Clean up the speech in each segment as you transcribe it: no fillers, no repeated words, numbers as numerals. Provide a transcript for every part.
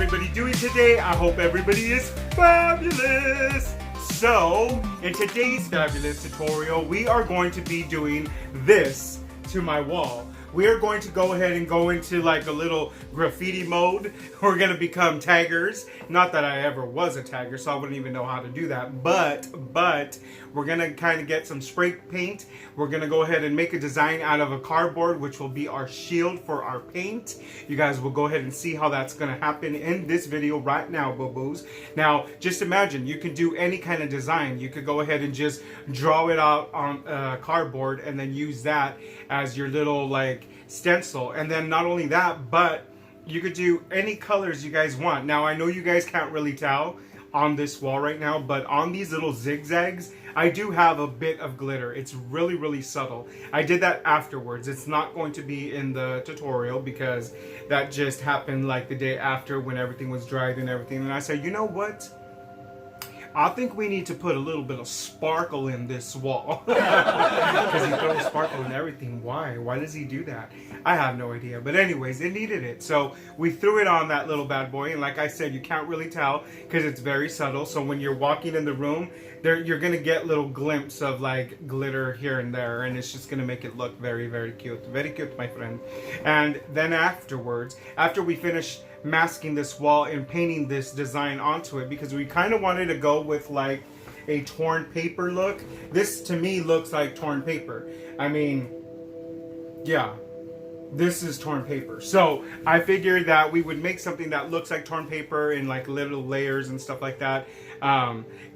everybody doing today? I hope everybody is fabulous. So, in today's fabulous tutorial, we are going to be doing this to my wall. We are going to go ahead and go into like a little graffiti mode. We're going to become taggers. Not that I ever was a tagger, so I wouldn't even know how to do that. But we're going to kind of get some spray paint. We're going to go ahead and make a design out of a cardboard, which will be our shield for our paint. You guys will go ahead and see how that's going to happen in this video right now, boo-boos. Now, just imagine, you can do any kind of design. You could go ahead and just draw it out on cardboard and then use that as your little like stencil. And then not only that, but you could do any colors you guys want. Now, I know you guys can't really tell on this wall right now, but on these little zigzags, I do have a bit of glitter. It's really, really subtle. I did that afterwards. It's not going to be in the tutorial because that just happened like the day after when everything was dried and everything. And I said, you know what? I think we need to put a little bit of sparkle in this wall. Because he throws sparkle in everything. Why? Why does he do that? I have no idea. But anyways, it needed it. So we threw it on that little bad boy. And like I said, you can't really tell because it's very subtle. So when you're walking in the room, you're going to get little glimpse of like glitter here and there. And it's just going to make it look very, very cute. Very cute, my friend. And then afterwards, after we finish masking this wall and painting this design onto it, because we kind of wanted to go with like a torn paper look. This to me looks like torn paper. I mean, yeah, this is torn paper. So I figured that we would make something that looks like torn paper in like little layers and stuff like that.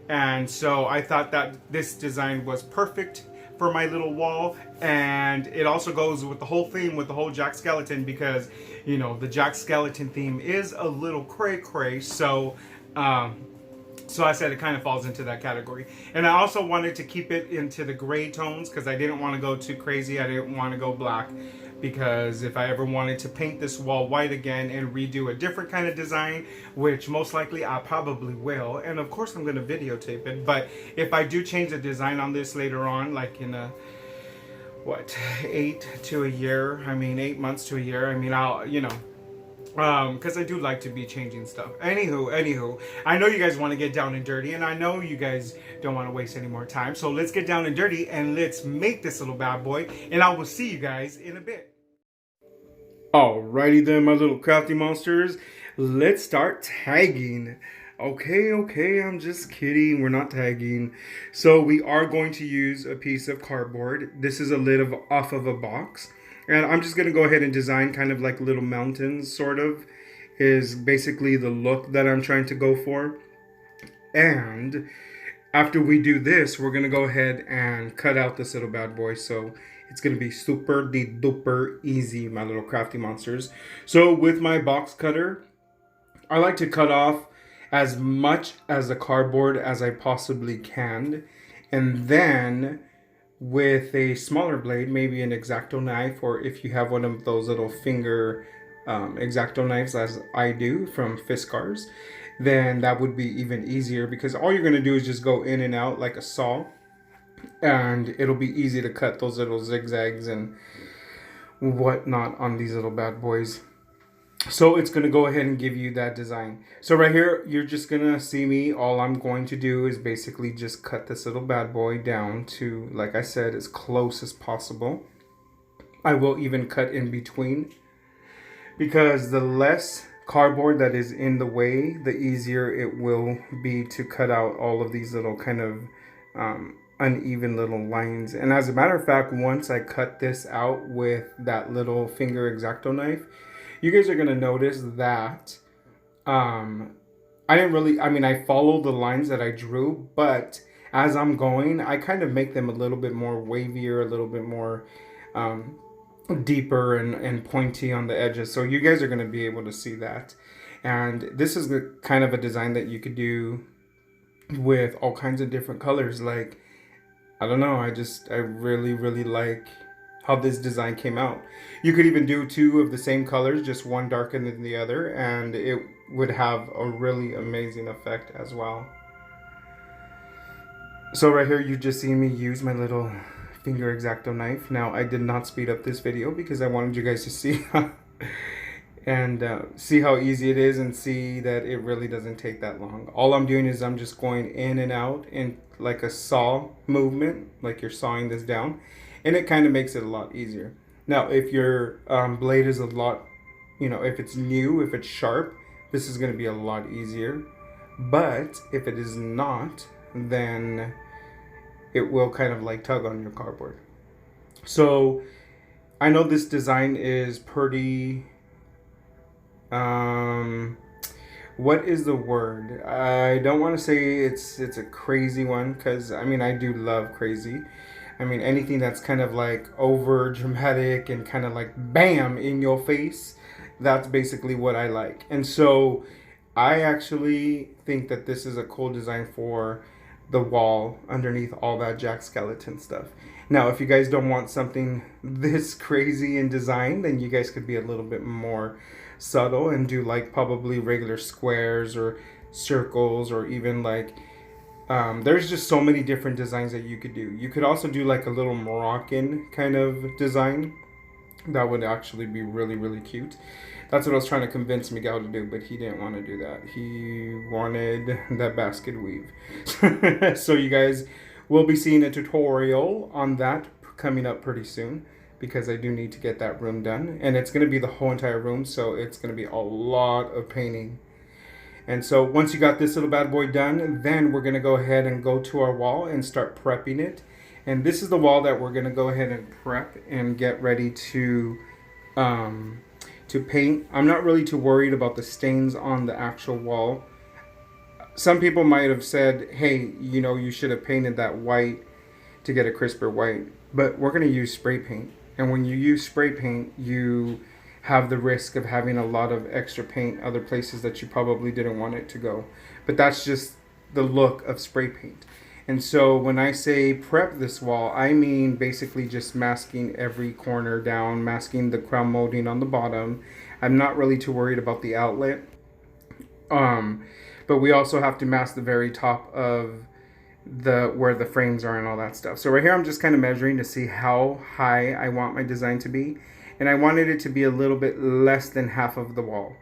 And so I thought that this design was perfect for my little wall, and it also goes with the whole theme with the whole Jack Skeleton, because you know the Jack Skeleton theme is a little cray-cray, so so I said it kind of falls into that category. And I also wanted to keep it into the gray tones because I didn't want to go too crazy. I didn't want to go black, because if I ever wanted to paint this wall white again and redo a different kind of design, which most likely I probably will, and of course I'm going to videotape it, but if I do change the design on this later on, like in a, what, 8 to a year, I mean 8 months to a year, I mean I'll, you know, because I do like to be changing stuff. Anywho, I know you guys want to get down and dirty, and I know you guys don't want to waste any more time, so let's get down and dirty and let's make this little bad boy, and I will see you guys in a bit. Alrighty then, my little crafty monsters, let's start tagging. Okay, I'm just kidding, we're not tagging. So we are going to use a piece of cardboard. This is a lid off of a box. And I'm just going to go ahead and design kind of like little mountains, sort of, is basically the look that I'm trying to go for. And after we do this, we're going to go ahead and cut out this little bad boy. So it's going to be super duper easy, my little crafty monsters. So with my box cutter, I like to cut off as much as the cardboard as I possibly can. And then with a smaller blade, maybe an X-Acto knife, or if you have one of those little finger X-Acto knives as I do from Fiskars, then that would be even easier, because all you're going to do is just go in and out like a saw, and it'll be easy to cut those little zigzags and whatnot on these little bad boys. So it's going to go ahead and give you that design. So right here, you're just going to see me. All I'm going to do is basically just cut this little bad boy down to, like I said, as close as possible. I will even cut in between, because the less cardboard that is in the way, the easier it will be to cut out all of these little kind of uneven little lines. And as a matter of fact, once I cut this out with that little finger X-Acto knife, you guys are going to notice that I follow the lines that I drew, but as I'm going, I kind of make them a little bit more wavier, a little bit more deeper and pointy on the edges. So you guys are going to be able to see that. And this is the kind of a design that you could do with all kinds of different colors. Like, I don't know, I really, really like how this design came out. You could even do two of the same colors, just one darker than the other, and it would have a really amazing effect as well. So right here, you just see me use my little finger X-Acto knife. Now, I did not speed up this video because I wanted you guys to see and see how easy it is, and see that it really doesn't take that long. All I'm doing is I'm just going in and out in like a saw movement, like you're sawing this down, and it kind of makes it a lot easier. Now, if your blade is a lot, if it's new, if it's sharp, this is going to be a lot easier. But if it is not, then it will kind of like tug on your cardboard. So I know this design is pretty what is the word? I don't want to say it's a crazy one, because I mean, I do love crazy. I mean, anything that's kind of like over dramatic and kind of like bam in your face, that's basically what I like. And so I actually think that this is a cool design for the wall underneath all that Jack Skeleton stuff. Now, if you guys don't want something this crazy in design, then you guys could be a little bit more subtle and do like probably regular squares or circles, or even like there's just so many different designs that you could do. You could also do like a little Moroccan kind of design. That would actually be really, really cute. That's what I was trying to convince Miguel to do, but he didn't want to do that. He wanted that basket weave. So you guys will be seeing a tutorial on that coming up pretty soon, because I do need to get that room done. And it's going to be the whole entire room, so it's going to be a lot of painting. And so once you got this little bad boy done, then we're going to go ahead and go to our wall and start prepping it. And this is the wall that we're going to go ahead and prep and get ready to paint. I'm not really too worried about the stains on the actual wall. Some people might have said, hey, you should have painted that white to get a crisper white. But we're going to use spray paint. And when you use spray paint, you have the risk of having a lot of extra paint other places that you probably didn't want it to go. But that's just the look of spray paint. And so when I say prep this wall, I mean basically just masking every corner down, masking the crown molding on the bottom. I'm not really too worried about the outlet. But we also have to mask the very top of where the frames are and all that stuff. So right here I'm just kind of measuring to see how high I want my design to be. And I wanted it to be a little bit less than half of the wall.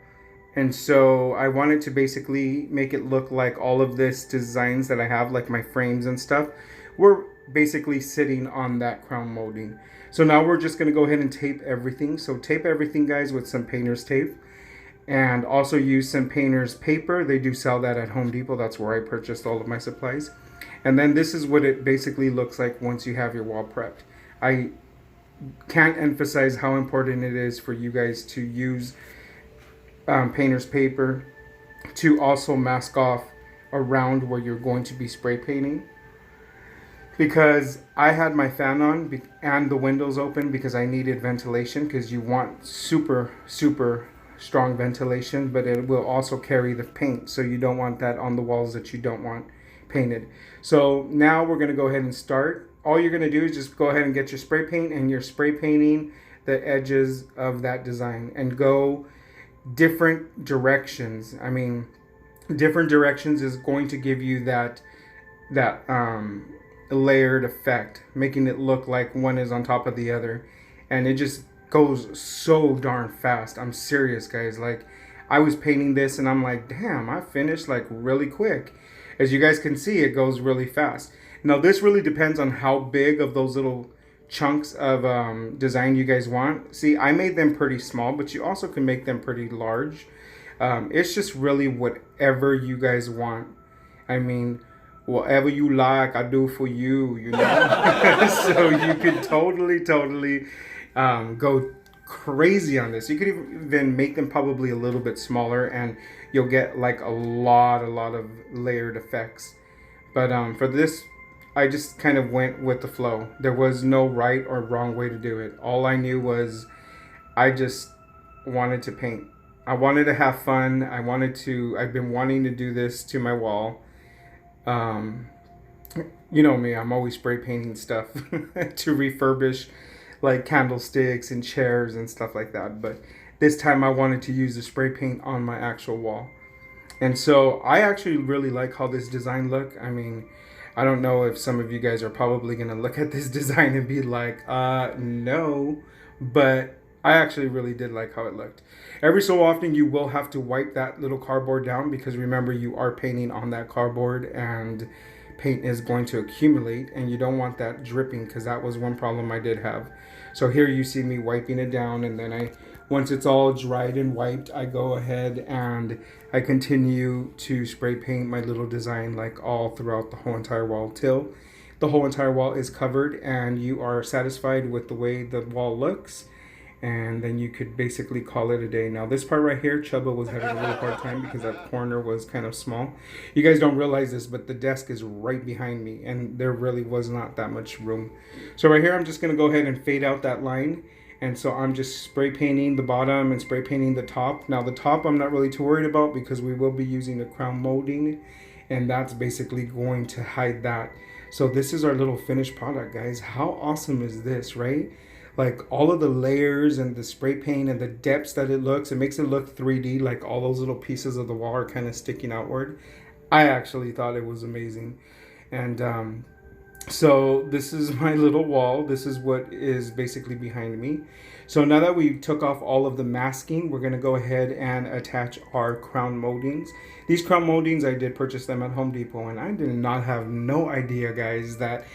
And so I wanted to basically make it look like all of this designs that I have, like my frames and stuff, were basically sitting on that crown molding. So now we're just going to go ahead and tape everything. So tape everything, guys, with some painter's tape. And also use some painter's paper. They do sell that at Home Depot. That's where I purchased all of my supplies. And then this is what it basically looks like once you have your wall prepped. I can't emphasize how important it is for you guys to use painter's paper to also mask off around where you're going to be spray painting, because I had my fan on and the windows open because I needed ventilation, because you want super strong ventilation, but it will also carry the paint, so you don't want that on the walls that you don't want painted. So now we're going to go ahead and start. All you're going to do is just go ahead and get your spray paint, and you're spray painting the edges of that design and go different directions. I mean, different directions is going to give you that layered effect, making it look like one is on top of the other, and it just goes so darn fast. I'm serious, guys. Like, I was painting this and I'm like, damn, I finished like really quick. As you guys can see, it goes really fast. Now this really depends on how big of those little chunks of design you guys want. See, I made them pretty small, but you also can make them pretty large. It's just really whatever you guys want. I mean, whatever you like, I do for you, you know. So you could totally go crazy on this. You could even make them probably a little bit smaller, and you'll get like a lot of layered effects. But for this, I just kind of went with the flow. There was no right or wrong way to do it. All I knew was I just wanted to paint. I wanted to have fun. I've been wanting to do this to my wall. You know me, I'm always spray painting stuff to refurbish like candlesticks and chairs and stuff like that. But this time I wanted to use the spray paint on my actual wall. And so I actually really like how this design look. I mean, I don't know if some of you guys are probably going to look at this design and be like, no. But I actually really did like how it looked. Every so often you will have to wipe that little cardboard down because remember you are painting on that cardboard and paint is going to accumulate and you don't want that dripping because that was one problem I did have. So here you see me wiping it down and then once it's all dried and wiped, I go ahead and I continue to spray paint my little design like all throughout the whole entire wall till the whole entire wall is covered and you are satisfied with the way the wall looks. And then you could basically call it a day. Now this part right here, Chubba was having a little hard time because that corner was kind of small. You guys don't realize this, but the desk is right behind me and there really was not that much room. So right here, I'm just gonna go ahead and fade out that line. And so I'm just spray painting the bottom and spray painting the top. Now the top I'm not really too worried about because we will be using the crown molding and that's basically going to hide that. So this is our little finished product, guys. How awesome is this, right? Like all of the layers and the spray paint and the depths that it looks, it makes it look 3D, like all those little pieces of the wall are kind of sticking outward. I actually thought it was amazing. And so this is my little wall. This is what is basically behind me. So now that we took off all of the masking, we're gonna go ahead and attach our crown moldings. These crown moldings, I did purchase them at Home Depot and I did not have no idea, guys, that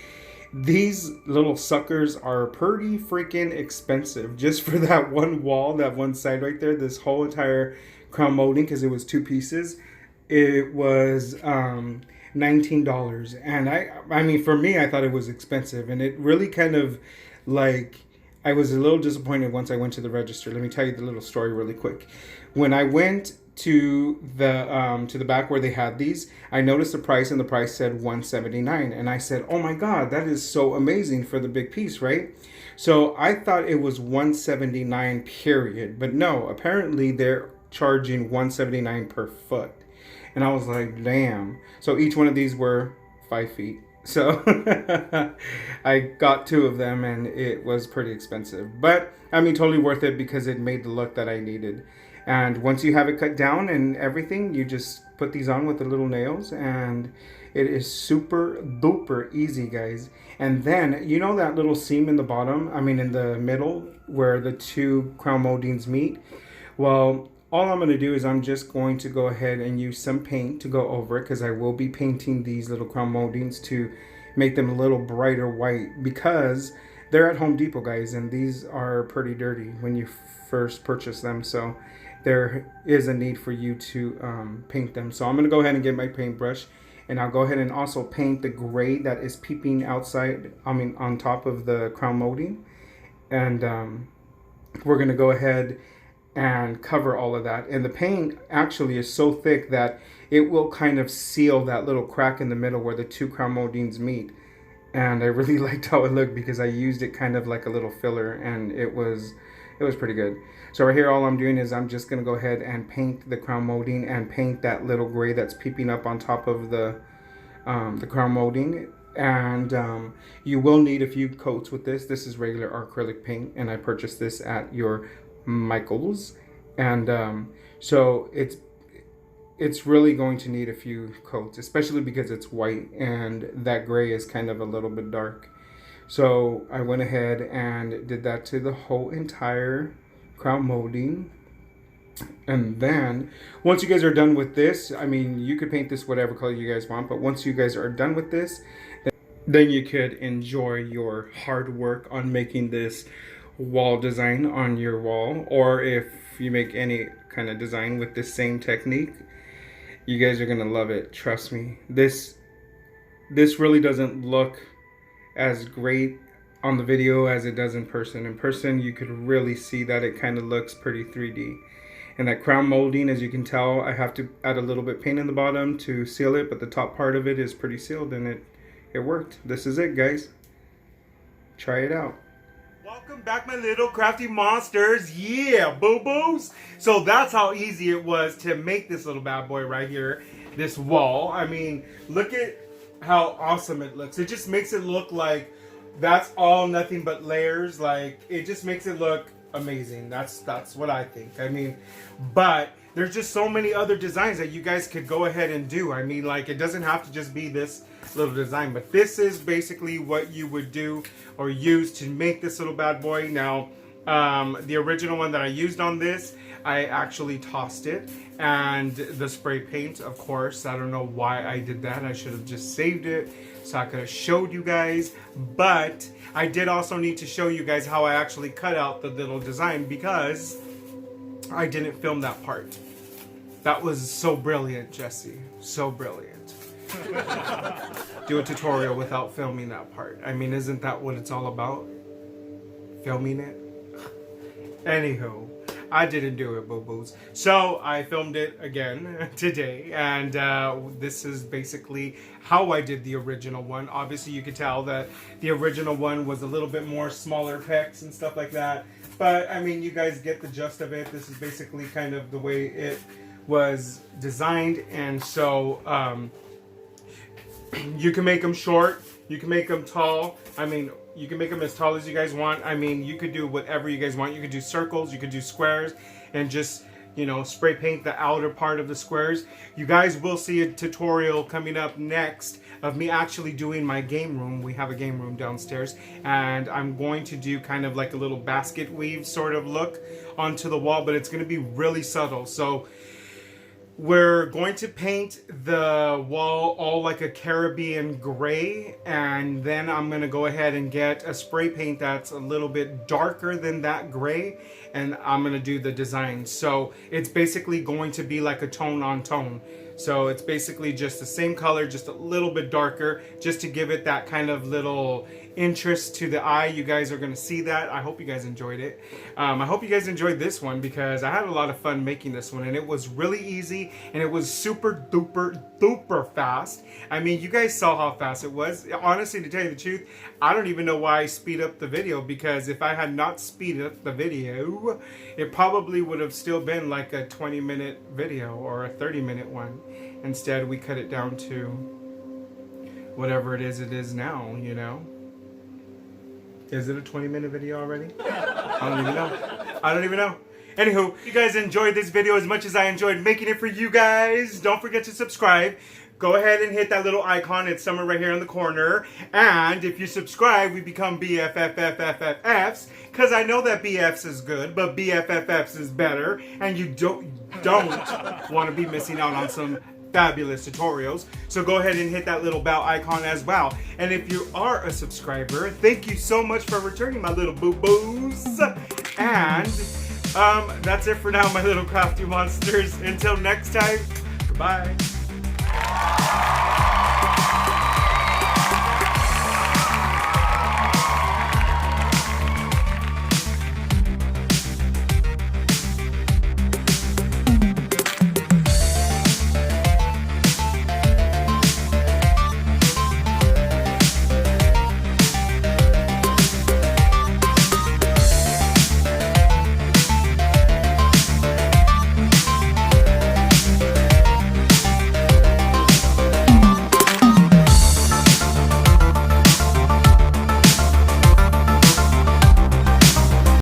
these little suckers are pretty freaking expensive just for that one wall, that one side right there, this whole entire crown molding, because it was 2 pieces. It was $19. And I mean, for me, I thought it was expensive. And it really kind of like, I was a little disappointed once I went to the register. Let me tell you the little story really quick. When I went to the back where they had these, I noticed the price and the price said $179 and I said, oh my god, that is so amazing for the big piece, right? So I thought it was $179 period, but no, apparently they're charging $179 per foot and I was like, damn. So each one of these were 5 feet, so I got 2 of them and it was pretty expensive, but I mean totally worth it because it made the look that I needed. And once you have it cut down and everything, you just put these on with the little nails and it is super duper easy, guys. And then, you know that little seam in the bottom, I mean in the middle where the 2 crown moldings meet? Well, all I'm going to do is I'm just going to go ahead and use some paint to go over it because I will be painting these little crown moldings to make them a little brighter white because they're at Home Depot, guys, and these are pretty dirty when you first purchase them. So there is a need for you to paint them. So I'm going to go ahead and get my paintbrush and I'll go ahead and also paint the gray that is peeping outside, I mean on top of the crown molding. And we're going to go ahead and cover all of that. And the paint actually is so thick that it will kind of seal that little crack in the middle where the 2 crown moldings meet. And I really liked how it looked because I used it kind of like a little filler and it was pretty good. So right here, all I'm doing is I'm just gonna go ahead and paint the crown molding and paint that little gray that's peeping up on top of the crown molding. And you will need a few coats with this. This is regular acrylic paint and I purchased this at your Michael's. And so it's really going to need a few coats, especially because it's white and that gray is kind of a little bit dark. So I went ahead and did that to the whole entire crown molding. And then once you guys are done with this, I mean, you could paint this whatever color you guys want, but once you guys are done with this, then you could enjoy your hard work on making this wall design on your wall. Or if you make any kind of design with this same technique, you guys are gonna love it, trust me. This really doesn't look as great on the video as it does in person. In person, you could really see that it kind of looks pretty 3D. And that crown molding, as you can tell, I have to add a little bit paint in the bottom to seal it, but the top part of it is pretty sealed and it worked. This is it, guys. Try it out. Welcome back, my little crafty monsters. Yeah, boo-boos. So that's how easy it was to make this little bad boy right here, this wall. I mean, look at how awesome it looks. It just makes it look like that's all nothing but layers. Like, it just makes it look amazing. That's what I think. I mean, but there's just so many other designs that you guys could go ahead and do. I mean, like, it doesn't have to just be this little design, but this is basically what you would do or use to make this little bad boy. Now, The original one that I used on this, I actually tossed it. And the spray paint, of course, I don't know why I did that. I should have just saved it so I could have showed you guys. But I did also need to show you guys how I actually cut out the little design because I didn't film that part. That was so brilliant, Jesse. So brilliant. Do a tutorial without filming that part. I mean, isn't that what it's all about? Filming it? Anywho, I didn't do it, boo-boos. So I filmed it again today, and this is basically how I did the original one. Obviously, you could tell that the original one was a little bit more smaller pecs and stuff like that. But, I mean, you guys get the gist of it. This is basically kind of the way it was designed. And so, you can make them short. You can make them tall. I mean, you can make them as tall as you guys want. I mean, you could do whatever you guys want. You could do circles. You could do squares. And just, you know, spray paint the outer part of the squares. You guys will see a tutorial coming up next of me actually doing my game room. We have a game room downstairs, and I'm going to do kind of like a little basket weave sort of look onto the wall, but it's going to be really subtle. So we're going to paint the wall all like a Caribbean gray, and then I'm going to go ahead and get a spray paint that's a little bit darker than that gray, and I'm going to do the design. So it's basically going to be like a tone on tone. So it's basically just the same color, just a little bit darker, just to give it that kind of little interest to the eye. You guys are going to see that. I hope you guys enjoyed it. I hope you guys enjoyed this one because I had a lot of fun making this one, and it was really easy, and it was super duper fast. I mean, you guys saw how fast it was. Honestly, to tell you the truth, I don't even know why I speed up the video, because if I had not speeded up the video, it probably would have still been like a 20-minute video or a 30-minute one. Instead, we cut it down to whatever it is now, you know. Is it a 20-minute video already? I don't even know. I don't even know. Anywho, if you guys enjoyed this video as much as I enjoyed making it for you guys, don't forget to subscribe. Go ahead and hit that little icon. It's somewhere right here in the corner. And if you subscribe, we become BFFFFFs. Because I know that BFs is good, but BFFFs is better. And you don't want to be missing out on some fabulous tutorials. So go ahead and hit that little bell icon as well. And if you are a subscriber, thank you so much for returning, my little boo-boos. And that's it for now, my little crafty monsters. Until next time, goodbye.